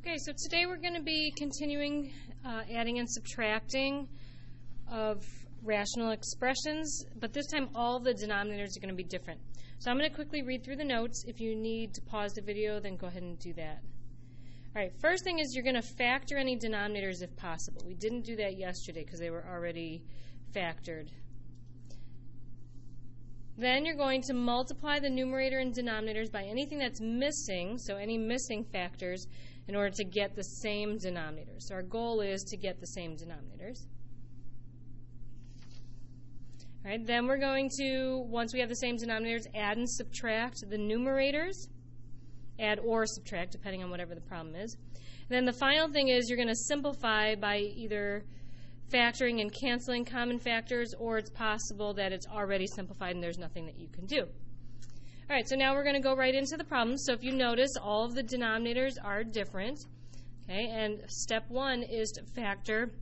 Okay, so today we're going to be continuing adding and subtracting of rational expressions, but this time all the denominators are going to be different. So I'm going to quickly read through the notes. If you need to pause the video, then go ahead and do that. All right, first thing is you're going to factor any denominators if possible. We didn't do that yesterday because they were already factored. Then you're going to multiply the numerator and denominators by anything that's missing, so any missing factors, in order to get the same denominators. So our goal is to get the same denominators. All right, then we're going to, once we have the same denominators, add and subtract the numerators. Add or subtract, depending on whatever the problem is. And then the final thing is you're going to simplify by either factoring and canceling common factors, or it's possible that it's already simplified and there's nothing that you can do. All right, so now we're going to go right into the problem. So if you notice, all of the denominators are different. Okay, and step one is to factor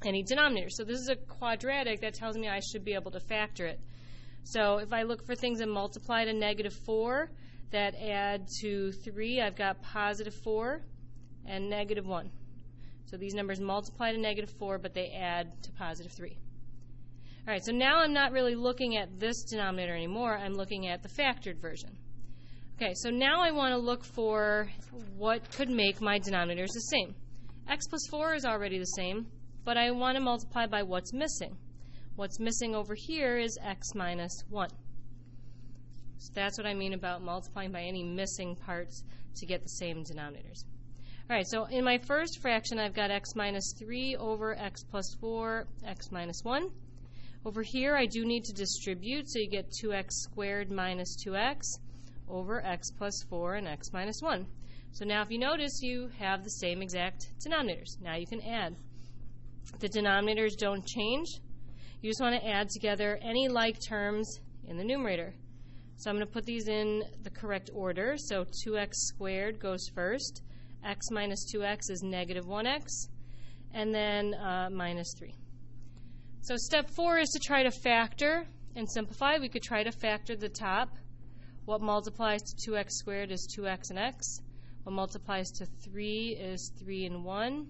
any denominator. So this is a quadratic that tells me I should be able to factor it. So if I look for things that multiply to -4, that add to 3, I've got +4 and -1. So these numbers multiply to -4, but they add to +3. All right, so now I'm not really looking at this denominator anymore. I'm looking at the factored version. Okay, so now I want to look for what could make my denominators the same. X plus 4 is already the same, but I want to multiply by what's missing. What's missing over here is x minus 1. So that's what I mean about multiplying by any missing parts to get the same denominators. All right, so in my first fraction, I've got x minus 3 over x plus 4, x minus 1. Over here, I do need to distribute, so you get 2x squared minus 2x over x plus 4 and x minus 1. So now if you notice, you have the same exact denominators. Now you can add. The denominators don't change. You just want to add together any like terms in the numerator. So I'm going to put these in the correct order. So 2x squared goes first. X minus 2x is -1x, and then minus 3. So step 4 is to try to factor and simplify. We could try to factor the top. What multiplies to 2x squared is 2x and x. What multiplies to 3 is 3 and 1.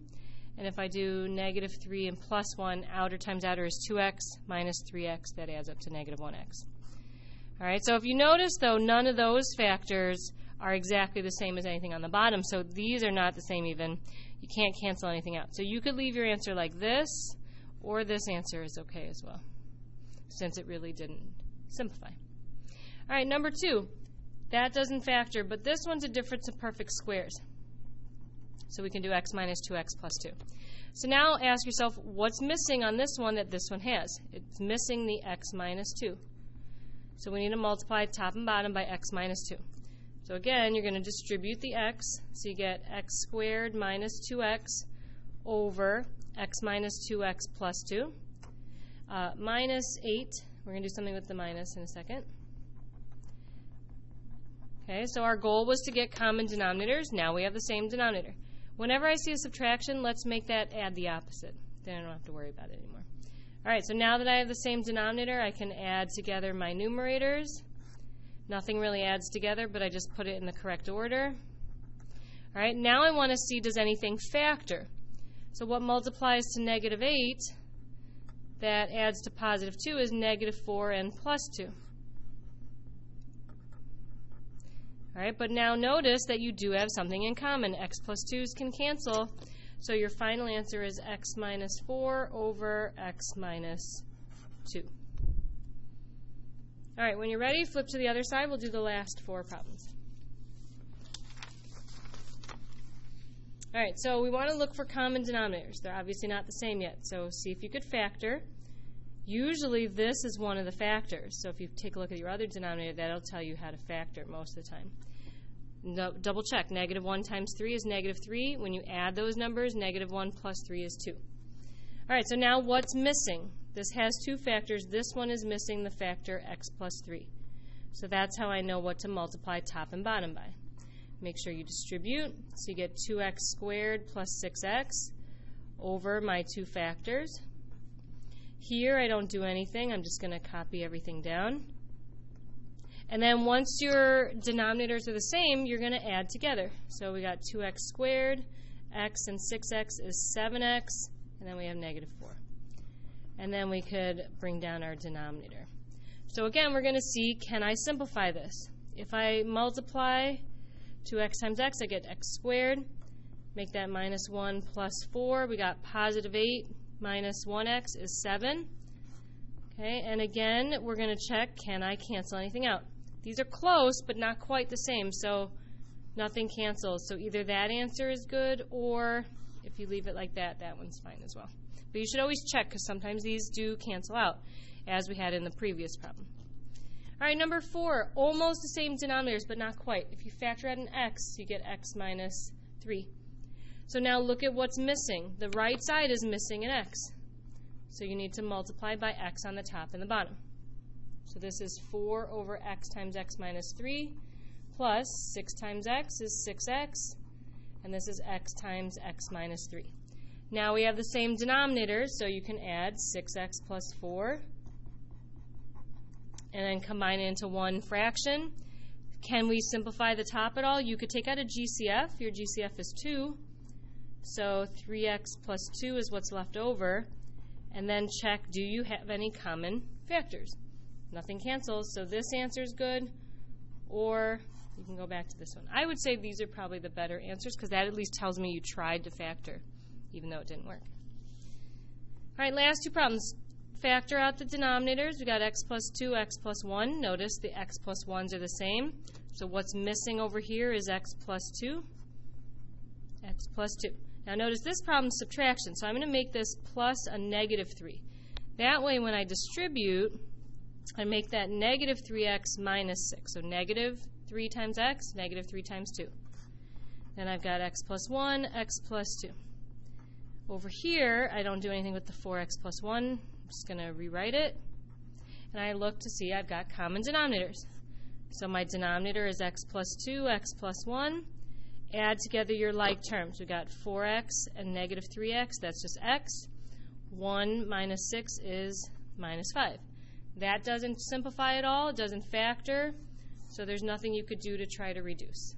And if I do -3 and +1, outer times outer is 2x minus 3x. That adds up to -1x. All right, so if you notice, though, none of those factors are exactly the same as anything on the bottom, so these are not the same even. You can't cancel anything out. So you could leave your answer like this, or this answer is okay as well, since it really didn't simplify. All right, number 2. That doesn't factor, but this one's a difference of perfect squares. So we can do x minus 2x plus 2. So now ask yourself, what's missing on this one that this one has? It's missing the x minus 2. So we need to multiply top and bottom by x minus 2. So again, you're going to distribute the x, so you get x squared minus 2x over x minus 2x plus 2. Minus 8, we're going to do something with the minus in a second. Okay, so our goal was to get common denominators. Now we have the same denominator. Whenever I see a subtraction, let's make that add the opposite. Then I don't have to worry about it anymore. All right, so now that I have the same denominator, I can add together my numerators. Nothing really adds together, but I just put it in the correct order. All right, now I want to see, does anything factor? So what multiplies to -8 that adds to +2 is -4 and +2. All right, but now notice that you do have something in common. X plus 2's can cancel, so your final answer is x minus 4 over x minus 2. All right, when you're ready, flip to the other side. We'll do the last 4 problems. All right, so we want to look for common denominators. They're obviously not the same yet, so see if you could factor. Usually this is one of the factors, so if you take a look at your other denominator, that'll tell you how to factor it most of the time. Double check. -1 times 3 is -3. When you add those numbers, -1 plus 3 is 2. All right, so now what's missing? This has 2 factors. This one is missing the factor x plus 3. So that's how I know what to multiply top and bottom by. Make sure you distribute. So you get 2x squared plus 6x over my 2 factors. Here I don't do anything. I'm just going to copy everything down. And then once your denominators are the same, you're going to add together. So we got 2x squared x and 6x is 7x, and then we have negative 4. And then we could bring down our denominator. So again, we're going to see, can I simplify this? If I multiply 2x times x, I get x squared. Make that minus 1 plus 4. We got positive 8 minus 1x is 7. Okay, and again, we're going to check, can I cancel anything out? These are close, but not quite the same, so nothing cancels. So either that answer is good, or if you leave it like that, that one's fine as well. But you should always check, because sometimes these do cancel out, as we had in the previous problem. All right, number 4, almost the same denominators, but not quite. If you factor out an x, you get x minus 3. So now look at what's missing. The right side is missing an x. So you need to multiply by x on the top and the bottom. So this is 4 over x times x minus 3, plus 6 times x is 6x, and this is x times x minus 3. Now we have the same denominators, so you can add 6x plus 4, and then combine it into one fraction. Can we simplify the top at all? You could take out a GCF. Your GCF is 2. So 3x plus 2 is what's left over. And then check, do you have any common factors? Nothing cancels, so this answer is good. Or you can go back to this one. I would say these are probably the better answers, because that at least tells me you tried to factor, even though it didn't work. All right, last two problems. Factor out the denominators. We got x plus 2, x plus 1. Notice the x plus 1s are the same. So what's missing over here is x plus 2. X plus 2. Now notice this problem is subtraction, so I'm going to make this plus a negative 3. That way when I distribute, I make that negative 3x minus 6. So negative 3 times x, negative 3 times 2. Then I've got x plus 1, x plus 2. Over here, I don't do anything with the 4x plus 1. I'm just going to rewrite it. And I look to see I've got common denominators. So my denominator is x plus 2, x plus 1. Add together your like terms. We've got 4x and negative 3x. That's just x. 1 minus 6 is minus 5. That doesn't simplify at all. It doesn't factor. So there's nothing you could do to try to reduce.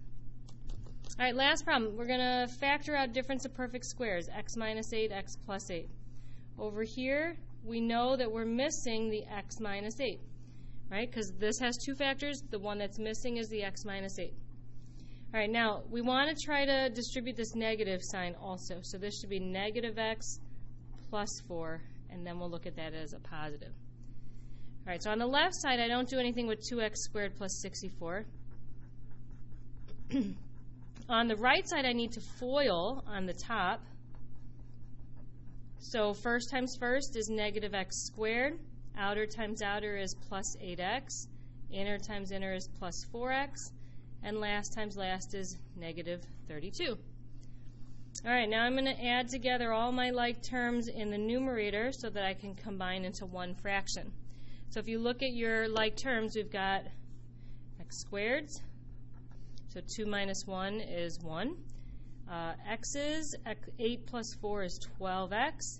All right, last problem. We're going to factor out difference of perfect squares. X minus 8, x plus 8. Over here, we know that we're missing the x minus 8, right? Because this has two factors. The one that's missing is the x minus 8. All right, now we want to try to distribute this negative sign also. So this should be negative x plus 4, and then we'll look at that as a positive. All right, so on the left side, I don't do anything with 2x squared plus 64. On the right side, I need to FOIL on the top. So first times first is negative x squared. Outer times outer is plus 8x. Inner times inner is plus 4x. And last times last is negative 32. All right, now I'm going to add together all my like terms in the numerator so that I can combine into one fraction. So if you look at your like terms, we've got x squared. So 2 minus 1 is 1. X's, 8 plus 4 is 12x.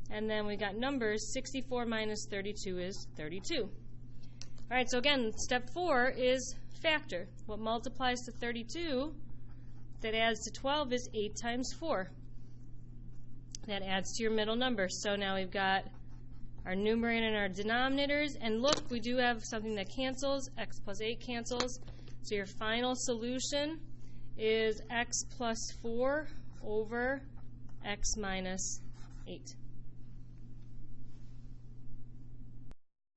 And then we got numbers, 64 minus 32 is 32. All right, so again, step 4 is factor. What multiplies to 32 that adds to 12 is 8 times 4. That adds to your middle number. So now we've got our numerator and our denominators. And look, we do have something that cancels. X plus 8 cancels. So your final solution is x plus 4 over x minus 8.